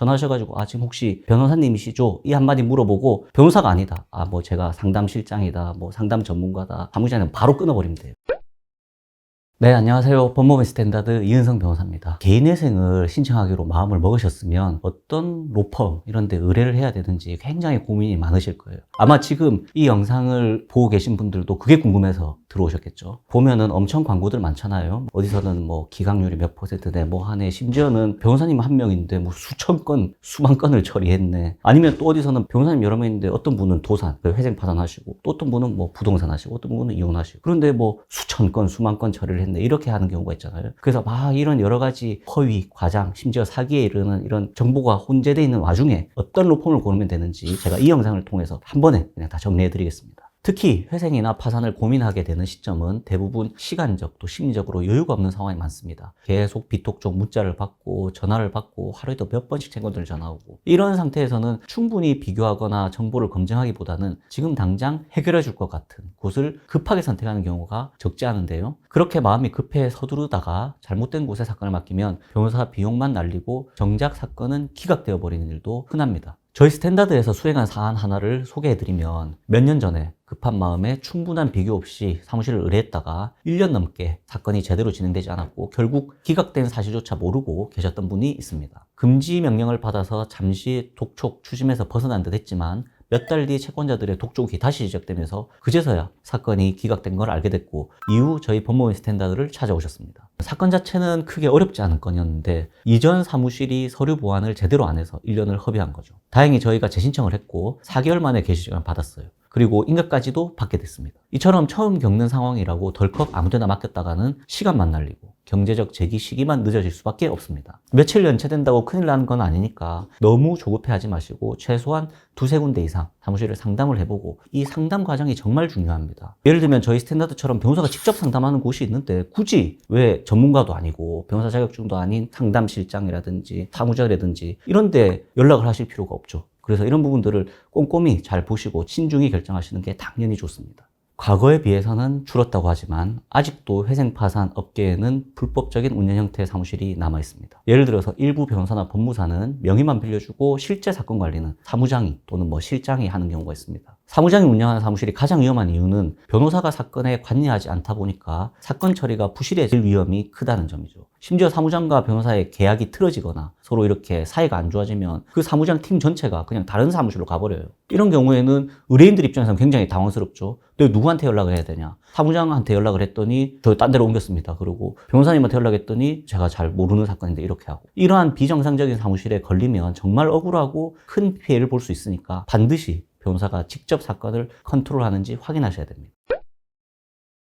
전화하셔가지고 지금 혹시 변호사님이시죠? 이 한마디 물어보고 변호사가 아니다. 뭐 제가 상담실장이다. 뭐 상담 전문가다. 사무장은 바로 끊어버리면 돼요. 네, 안녕하세요. 법무법인 스탠다드 이은성 변호사입니다. 개인회생을 신청하기로 마음을 먹으셨으면 어떤 로펌 이런 데 의뢰를 해야 되는지 굉장히 고민이 많으실 거예요. 아마 지금 이 영상을 보고 계신 분들도 그게 궁금해서 들어오셨겠죠. 보면은 엄청 광고들 많잖아요. 어디서는 뭐 기각률이 몇 %네, 뭐 하네. 심지어는 변호사님 한 명인데 뭐 수천 건, 수만 건을 처리했네. 아니면 또 어디서는 변호사님 여러 명인데 어떤 분은 도산, 회생 파산하시고, 또 어떤 분은 뭐 부동산 하시고, 어떤 분은 이혼하시고. 그런데 뭐 수천 건, 수만 건 처리를 했네. 이렇게 하는 경우가 있잖아요. 그래서 막 이런 여러 가지 허위, 과장, 심지어 사기에 이르는 이런 정보가 혼재되어 있는 와중에 어떤 로펌을 고르면 되는지 제가 이 영상을 통해서 한 번에 그냥 다 정리해 드리겠습니다. 특히 회생이나 파산을 고민하게 되는 시점은 대부분 시간적 또 심리적으로 여유가 없는 상황이 많습니다. 계속 비톡쪽 문자를 받고 전화를 받고 하루에도 몇 번씩 친구들 전화 오고, 이런 상태에서는 충분히 비교하거나 정보를 검증하기보다는 지금 당장 해결해 줄 것 같은 곳을 급하게 선택하는 경우가 적지 않은데요. 그렇게 마음이 급해 서두르다가 잘못된 곳에 사건을 맡기면 변호사 비용만 날리고 정작 사건은 기각되어 버리는 일도 흔합니다. 저희 스탠다드에서 수행한 사안 하나를 소개해드리면, 몇 년 전에 급한 마음에 충분한 비교 없이 사무실을 의뢰했다가 1년 넘게 사건이 제대로 진행되지 않았고 결국 기각된 사실조차 모르고 계셨던 분이 있습니다. 금지 명령을 받아서 잠시 독촉 추심에서 벗어난 듯 했지만 몇 달 뒤 채권자들의 독촉이 다시 시작되면서 그제서야 사건이 기각된 걸 알게 됐고, 이후 저희 법무법인 스탠다드를 찾아오셨습니다. 사건 자체는 크게 어렵지 않은 건이었는데 이전 사무실이 서류 보완을 제대로 안 해서 1년을 허비한 거죠. 다행히 저희가 재신청을 했고 4개월 만에 개시 시간을 받았어요. 그리고 인가까지도 받게 됐습니다. 이처럼 처음 겪는 상황이라고 덜컥 아무데나 맡겼다가는 시간만 날리고 경제적 재기 시기만 늦어질 수밖에 없습니다. 며칠 연체된다고 큰일 나는 건 아니니까 너무 조급해하지 마시고 최소한 두세 군데 이상 사무실을 상담을 해보고, 이 상담 과정이 정말 중요합니다. 예를 들면 저희 스탠다드처럼 변호사가 직접 상담하는 곳이 있는데 굳이 왜 전문가도 아니고 변호사 자격증도 아닌 상담실장이라든지 사무장이라든지 이런 데 연락을 하실 필요가 없죠. 그래서 이런 부분들을 꼼꼼히 잘 보시고 신중히 결정하시는 게 당연히 좋습니다. 과거에 비해서는 줄었다고 하지만 아직도 회생파산 업계에는 불법적인 운영 형태의 사무실이 남아 있습니다. 예를 들어서 일부 변호사나 법무사는 명의만 빌려주고 실제 사건 관리는 사무장이 또는 실장이 하는 경우가 있습니다. 사무장이 운영하는 사무실이 가장 위험한 이유는 변호사가 사건에 관여하지 않다 보니까 사건 처리가 부실해질 위험이 크다는 점이죠. 심지어 사무장과 변호사의 계약이 틀어지거나 서로 이렇게 사이가 안 좋아지면 그 사무장 팀 전체가 그냥 다른 사무실로 가버려요. 이런 경우에는 의뢰인들 입장에서는 굉장히 당황스럽죠. 내가 누구한테 연락을 해야 되냐? 사무장한테 연락을 했더니 저 딴 데로 옮겼습니다. 그리고 변호사님한테 연락했더니 제가 잘 모르는 사건인데 이렇게 하고, 이러한 비정상적인 사무실에 걸리면 정말 억울하고 큰 피해를 볼 수 있으니까 반드시 변호사가 직접 사건을 컨트롤하는지 확인하셔야 됩니다.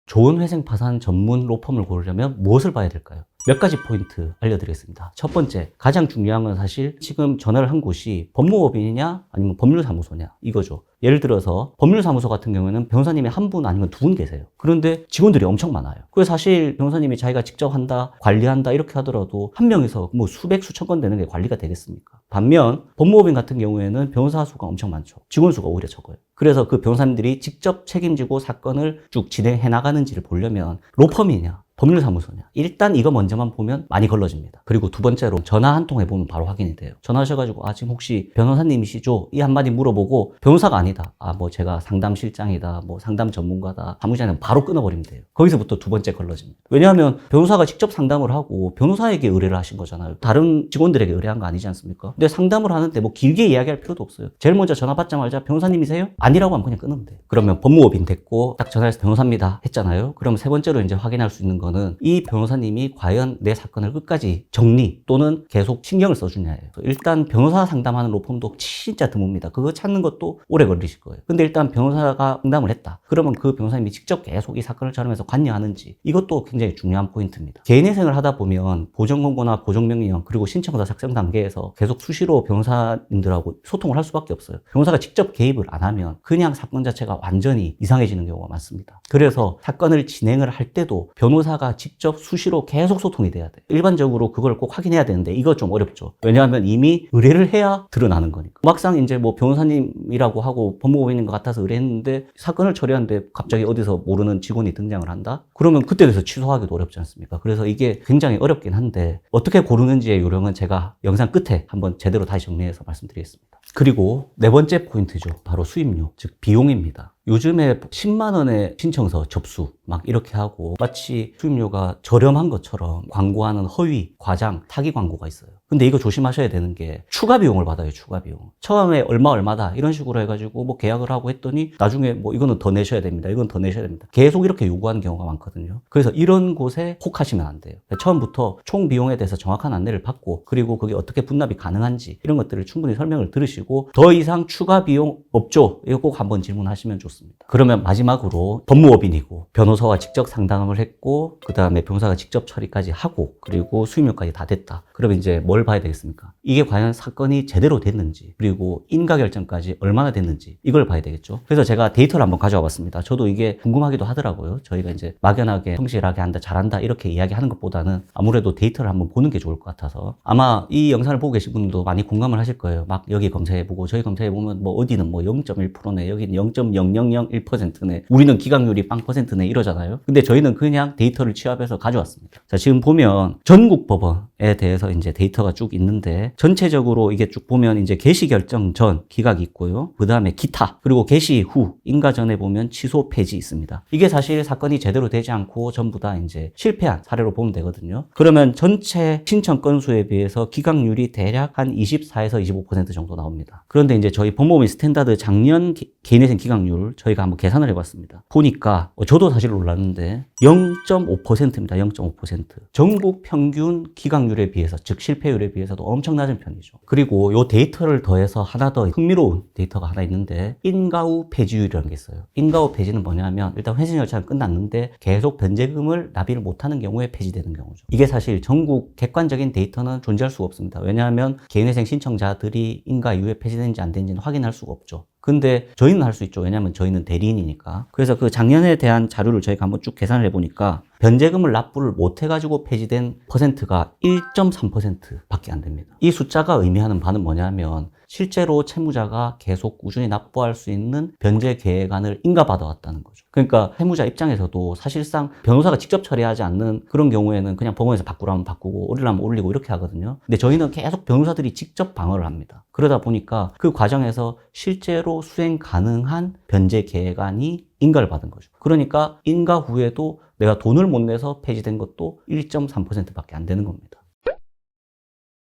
좋은 회생파산 전문 로펌을 고르려면 무엇을 봐야 될까요? 몇 가지 포인트 알려드리겠습니다. 첫 번째, 가장 중요한 건 사실 지금 전화를 한 곳이 법무법인이냐 아니면 법률사무소냐 이거죠. 예를 들어서 법률사무소 같은 경우에는 변호사님이 한 분 아니면 두 분 계세요. 그런데 직원들이 엄청 많아요. 그래서 사실 변호사님이 자기가 직접 한다, 관리한다 이렇게 하더라도 한 명에서 수백, 수천 건 되는 게 관리가 되겠습니까? 반면 법무법인 같은 경우에는 변호사 수가 엄청 많죠. 직원 수가 오히려 적어요. 그래서 그 변호사님들이 직접 책임지고 사건을 쭉 진행해 나가는지를 보려면 로펌이냐 법률사무소냐, 일단 이거 먼저만 보면 많이 걸러집니다. 그리고 두 번째로 전화 한 통 해보면 바로 확인이 돼요. 전화하셔가지고 지금 혹시 변호사님이시죠? 이 한마디 물어보고 변호사가 아니다, 뭐 제가 상담실장이다, 뭐 상담 전문가다, 사무장은 바로 끊어버리면 돼요. 거기서부터 두 번째 걸러집니다. 왜냐하면 변호사가 직접 상담을 하고 변호사에게 의뢰를 하신 거잖아요. 다른 직원들에게 의뢰한 거 아니지 않습니까? 근데 상담을 하는데 길게 이야기할 필요도 없어요. 제일 먼저 전화 받자마자 변호사님이세요? 아니라고 하면 그냥 끊으면 돼요. 그러면 법무법인 됐고 딱 전화해서 변호사입니다 했잖아요. 그럼 세 번째로 이제 확인할 수 있는 거는 이 변호사님이 과연 내 사건을 끝까지 정리 또는 계속 신경을 써주냐예요. 일단 변호사 상담하는 로펌도 진짜 드뭅니다. 그거 찾는 것도 오래 걸리실 거예요. 근데 일단 변호사가 상담을 했다. 그러면 그 변호사님이 직접 계속 이 사건을 처리하면서 관여하는지, 이것도 굉장히 중요한 포인트입니다. 개인회생을 하다 보면 보정권고나 보정명령 그리고 신청서 작성 단계에서 계속 수시로 변호사님들하고 소통을 할 수밖에 없어요. 변호사가 직접 개입을 안 하면 그냥 사건 자체가 완전히 이상해지는 경우가 많습니다. 그래서 사건을 진행을 할 때도 변호사 변호사가 직접 수시로 계속 소통이 돼야 돼. 일반적으로 그걸 꼭 확인해야 되는데 이거 좀 어렵죠. 왜냐하면 이미 의뢰를 해야 드러나는 거니까. 막상 이제 뭐 변호사님이라고 하고 법무법인인 것 같아서 의뢰했는데 사건을 처리하는데 갑자기 어디서 모르는 직원이 등장을 한다? 그러면 그때 돼서 취소하기도 어렵지 않습니까? 그래서 이게 굉장히 어렵긴 한데 어떻게 고르는지의 요령은 제가 영상 끝에 한번 제대로 다시 정리해서 말씀드리겠습니다. 그리고 네 번째 포인트죠. 바로 수임료, 즉 비용입니다. 요즘에 10만 원의 신청서 접수 막 이렇게 하고 마치 수임료가 저렴한 것처럼 광고하는 허위, 과장, 사기 광고가 있어요. 근데 이거 조심하셔야 되는 게 추가 비용을 받아요. 추가 비용. 처음에 얼마다 이런 식으로 해가지고 뭐 계약을 하고 했더니 나중에 뭐 이거는 더 내셔야 됩니다. 이건 더 내셔야 됩니다. 계속 이렇게 요구하는 경우가 많거든요. 그래서 이런 곳에 혹하시면 안 돼요. 처음부터 총 비용에 대해서 정확한 안내를 받고 그리고 그게 어떻게 분납이 가능한지 이런 것들을 충분히 설명을 들으시고 더 이상 추가 비용 없죠? 이거 꼭 한번 질문하시면 좋습니다. 그러면 마지막으로 법무법인이고 변호사와 직접 상담을 했고 그 다음에 변호사가 직접 처리까지 하고 그리고 수임료까지 다 됐다. 그러면 이제 뭘 봐야 되겠습니까? 이게 과연 사건이 제대로 됐는지 그리고 인가 결정까지 얼마나 됐는지 이걸 봐야 되겠죠. 그래서 제가 데이터를 한번 가져와 봤습니다. 저도 이게 궁금하기도 하더라고요. 저희가 이제 막연하게 성실하게 한다, 잘한다 이렇게 이야기하는 것보다는 아무래도 데이터를 한번 보는 게 좋을 것 같아서 아마 이 영상을 보고 계신 분들도 많이 공감을 하실 거예요. 막 여기 검사해보고 저희 검사해보면 뭐 어디는 뭐 0.1%네 여기는 0.0001%네 우리는 기각률이 0%네 이러잖아요. 근데 저희는 그냥 데이터를 취합해서 가져왔습니다. 자, 지금 보면 전국 법원에 대해서 이제 데이터가 쭉 있는데 전체적으로 이게 쭉 보면 이제 개시 결정 전 기각이 있고요. 그 다음에 기타 그리고 개시 후 인가 전에 보면 취소 폐지 있습니다. 이게 사실 사건이 제대로 되지 않고 전부 다 이제 실패한 사례로 보면 되거든요. 그러면 전체 신청 건수에 비해서 기각률이 대략 한 24에서 25% 정도 나옵니다. 그런데 이제 저희 법무법인 스탠다드 작년 개인회생 기각률 저희가 한번 계산을 해봤습니다. 보니까 저도 사실 놀랐는데 0.5%입니다. 0.5%. 전국 평균 기각률에 비해서 즉 실패율에 비해서도 엄청 낮은 편이죠. 그리고 이 데이터를 더해서 하나 더 흥미로운 데이터가 하나 있는데 인가 후 폐지율이라는 게 있어요. 인가 후 폐지는 뭐냐면 일단 회생 절차는 끝났는데 계속 변제금을 납입을 못하는 경우에 폐지되는 경우죠. 이게 사실 전국 객관적인 데이터는 존재할 수가 없습니다. 왜냐하면 개인회생 신청자들이 인가 이후에 폐지되는지 안 되는지는 확인할 수가 없죠. 근데 저희는 할 수 있죠. 왜냐하면 저희는 대리인이니까. 그래서 그 작년에 대한 자료를 저희가 한번 쭉 계산을 해보니까 변제금을 납부를 못해가지고 폐지된 퍼센트가 1.3% 밖에 안 됩니다. 이 숫자가 의미하는 바는 뭐냐면 실제로 채무자가 계속 꾸준히 납부할 수 있는 변제 계획안을 인가받아 왔다는 거죠. 그러니까 채무자 입장에서도 사실상 변호사가 직접 처리하지 않는 그런 경우에는 그냥 법원에서 바꾸라면 바꾸고 올리라면 올리고 이렇게 하거든요. 근데 저희는 계속 변호사들이 직접 방어를 합니다. 그러다 보니까 그 과정에서 실제로 수행 가능한 변제 계획안이 인가를 받은 거죠. 그러니까 인가 후에도 내가 돈을 못 내서 폐지된 것도 1.3%밖에 안 되는 겁니다.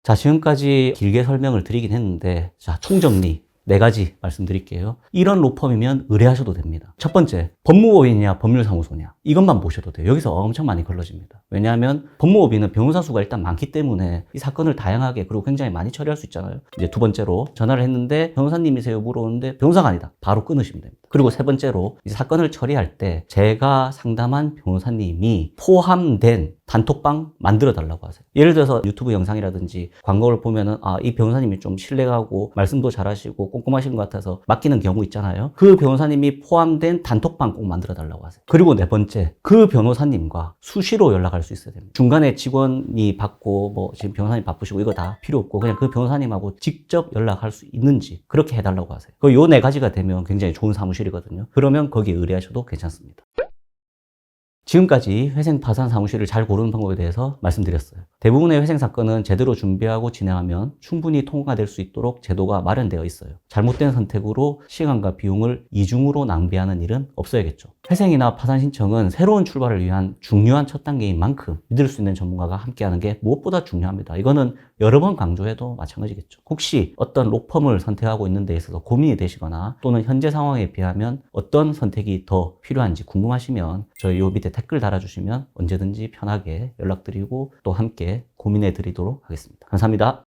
자, 지금까지 길게 설명을 드리긴 했는데 자, 총정리 4가지 말씀드릴게요. 이런 로펌이면 의뢰하셔도 됩니다. 첫 번째, 법무법인이냐 법률사무소냐 이것만 보셔도 돼요. 여기서 엄청 많이 걸러집니다. 왜냐하면 법무법인은 변호사 수가 일단 많기 때문에 이 사건을 다양하게 그리고 굉장히 많이 처리할 수 있잖아요. 이제 두 번째로 전화를 했는데 변호사님이세요 물어보는데 변호사가 아니다. 바로 끊으시면 됩니다. 그리고 세 번째로 이 사건을 처리할 때 제가 상담한 변호사님이 포함된 단톡방 만들어 달라고 하세요. 예를 들어서 유튜브 영상이라든지 광고를 보면은 이 변호사님이 좀 신뢰가고 말씀도 잘하시고 꼼꼼하신 것 같아서 맡기는 경우 있잖아요. 그 변호사님이 포함된 단톡방 꼭 만들어 달라고 하세요. 그리고 네 번째, 그 변호사님과 수시로 연락할 수 있어야 됩니다. 중간에 직원이 받고 뭐 지금 변호사님 바쁘시고 이거 다 필요 없고 그냥 그 변호사님하고 직접 연락할 수 있는지 그렇게 해달라고 하세요. 요 4가지가 되면 굉장히 좋은 사무실이거든요. 그러면 거기에 의뢰하셔도 괜찮습니다. 지금까지 회생 파산 사무실을 잘 고르는 방법에 대해서 말씀드렸어요. 대부분의 회생 사건은 제대로 준비하고 진행하면 충분히 통과될 수 있도록 제도가 마련되어 있어요. 잘못된 선택으로 시간과 비용을 이중으로 낭비하는 일은 없어야겠죠. 회생이나 파산 신청은 새로운 출발을 위한 중요한 첫 단계인 만큼 믿을 수 있는 전문가가 함께하는 게 무엇보다 중요합니다. 이거는 여러 번 강조해도 마찬가지겠죠. 혹시 어떤 로펌을 선택하고 있는 데 있어서 고민이 되시거나 또는 현재 상황에 비하면 어떤 선택이 더 필요한지 궁금하시면 저희 요 밑에 댓글 달아주시면 언제든지 편하게 연락드리고 또 함께 고민해 드리도록 하겠습니다. 감사합니다.